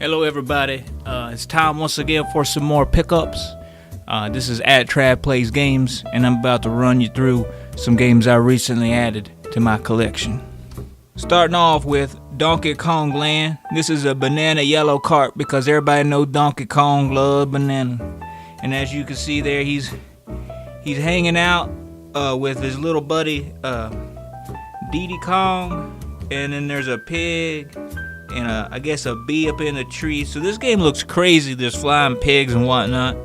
Hello everybody, it's time once again for some more pickups. This is Trav Plays Games, and I'm about to run you through some games I recently added to my collection. Starting off with Donkey Kong Land. This is a banana yellow cart because everybody knows Donkey Kong loves banana. And as you can see there, he's hanging out with his little buddy Diddy Kong, and then there's a pig and I guess a bee up in a tree. So this game looks crazy. There's flying pigs and whatnot.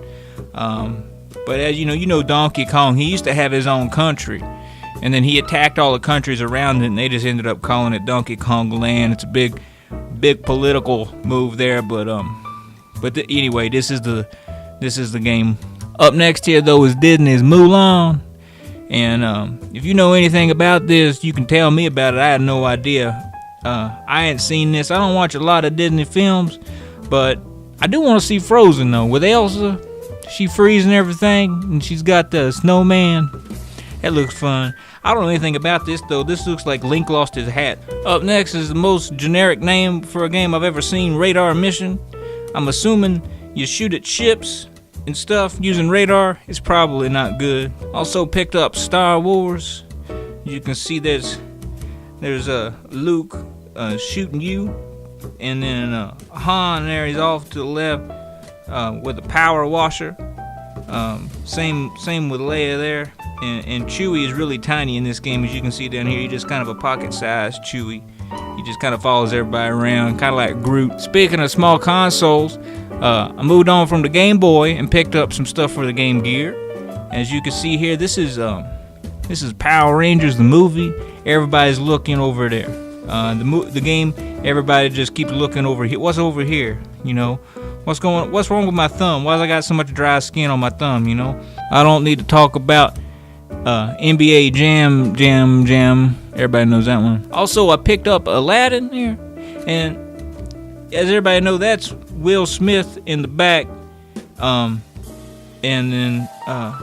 But as you know Donkey Kong, he used to have his own country, and then he attacked all the countries around it, and they just ended up calling it Donkey Kong Land. It's a big political move there, but anyway, this is the game. Up next here though is Disney's Mulan, and if you know anything about this, you can tell me about it. I had no idea. I ain't seen this. I don't watch a lot of Disney films, but I do want to see Frozen though. With Elsa, she freezing everything, and she's got the snowman. That looks fun. I don't know anything about this though. This looks like Link lost his hat. Up next is the most generic name for a game I've ever seen, Radar Mission. I'm assuming you shoot at ships and stuff using radar. It's probably not good. Also picked up Star Wars. You can see there's Luke shooting you, and then Han there, he's off to the left with a power washer. Same with Leia there, and Chewie is really tiny in this game. As you can see down here, he's just kind of a pocket-sized Chewie. He just kind of follows everybody around, kind of like Groot. Speaking of small consoles, I moved on from the Game Boy and picked up some stuff for the Game Gear. As you can see here, this is Power Rangers the movie. Everybody's looking over there. The game, everybody just keeps looking over here. What's over here? You know, what's wrong with my thumb? Why I got so much dry skin on my thumb? You know, I don't need to talk about NBA Jam. Everybody knows that one. Also, I picked up Aladdin here, and as everybody knows, that's Will Smith in the back. And then I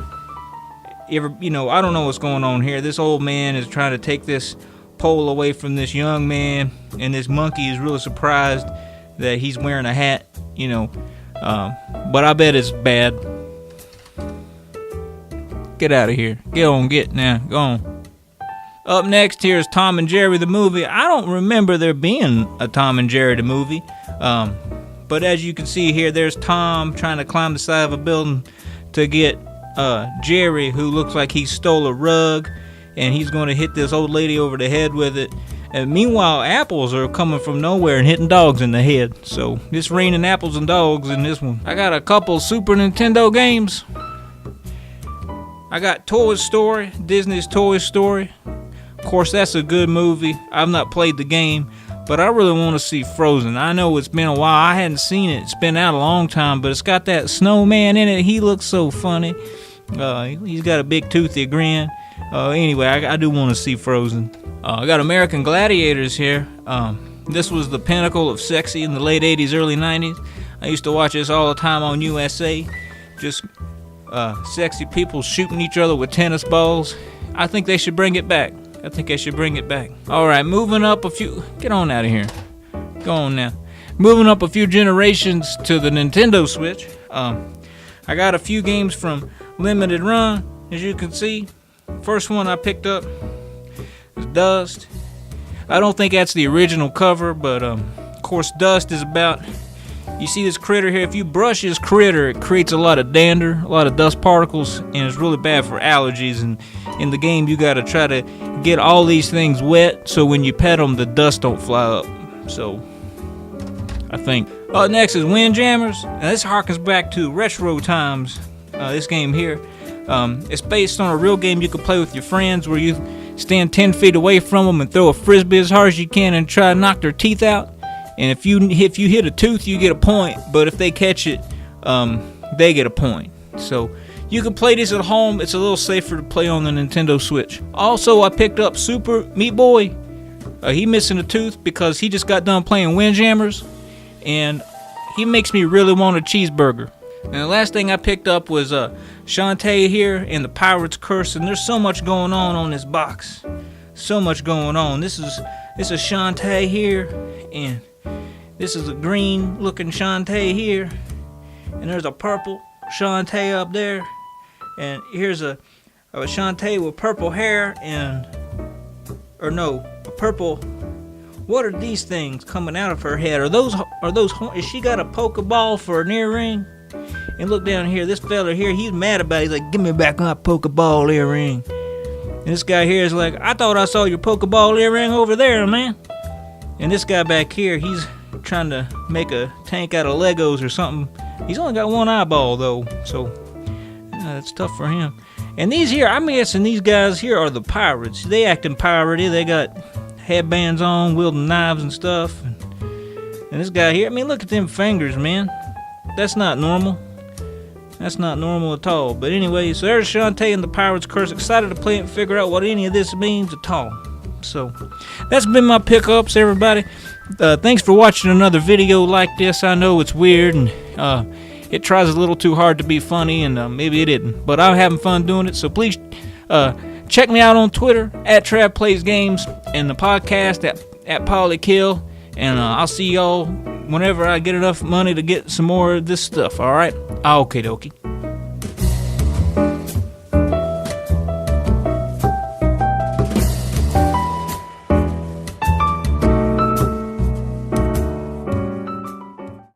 don't know what's going on here. This old man is trying to take this pole away from this young man, and this monkey is really surprised that he's wearing a hat, but I bet it's bad. Get out of here. Go on. Up next here is Tom and Jerry the movie. I don't remember there being a Tom and Jerry the movie, but as you can see here, there's Tom trying to climb the side of a building to get Jerry, who looks like he stole a rug, and he's going to hit this old lady over the head with it. And meanwhile, apples are coming from nowhere and hitting dogs in the head. So it's raining apples and dogs in this one. I got a couple Super Nintendo games. I got Toy Story, Disney's Toy Story. Of course, that's a good movie. I've not played the game, but I really want to see Frozen. I know it's been a while. I hadn't seen it. It's been out a long time, but it's got that snowman in it. He looks so funny. He's got a big toothy grin. Anyway, I do want to see Frozen. I got American Gladiators here. This was the pinnacle of sexy in the late 80s, early 90s. I used to watch this all the time on USA. Just sexy people shooting each other with tennis balls. I think they should bring it back. Alright, moving up a few... Get on out of here. Go on now. Moving up a few generations to the Nintendo Switch. I got a few games from Limited Run, as you can see. First one I picked up is Dust. I don't think that's the original cover, but of course Dust is about... You see this critter here? If you brush this critter, it creates a lot of dander, a lot of dust particles, and it's really bad for allergies. And in the game, you gotta try to get all these things wet, so when you pet them, the dust don't fly up. So, I think. Next is Windjammers. Now this harkens back to retro times. This game here, it's based on a real game you can play with your friends, where you stand 10 feet away from them and throw a frisbee as hard as you can and try to knock their teeth out. And if you hit a tooth, you get a point. But if they catch it, they get a point. So you can play this at home. It's a little safer to play on the Nintendo Switch. Also, I picked up Super Meat Boy. He missing a tooth because he just got done playing Windjammers, and he makes me really want a cheeseburger. And the last thing I picked up was Shantae here and the Pirate's Curse. And there's so much going on this box. So much going on. This is Shantae here, and This is a green looking Shantae here. And there's a purple Shantae up there. And here's a Shantae with purple hair and... Or no, a purple... What are these things coming out of her head? Are those... Is she got a Pokeball for an earring? And look down here, this fella here, he's mad about it. He's like, give me back my Pokeball earring. And this guy here is like, I thought I saw your Pokeball earring over there, man. And this guy back here, he's trying to make a tank out of Legos or something. He's only got one eyeball, though, so that's tough for him. And these here, I'm guessing these guys here are the pirates. They acting piratey. They got headbands on, wielding knives and stuff. And this guy here, I mean, look at them fingers, man. That's not normal. That's not normal at all. But anyway, so there's Shantae and the Pirate's Curse. Excited to play it and figure out what any of this means at all. So, that's been my pickups, everybody. Thanks for watching another video like this. I know it's weird and it tries a little too hard to be funny, and maybe it didn't. But I'm having fun doing it, so please check me out on Twitter, at Trav Plays Games, and the podcast at Polykill. And I'll see y'all whenever I get enough money to get some more of this stuff, alright? Okay, dokie.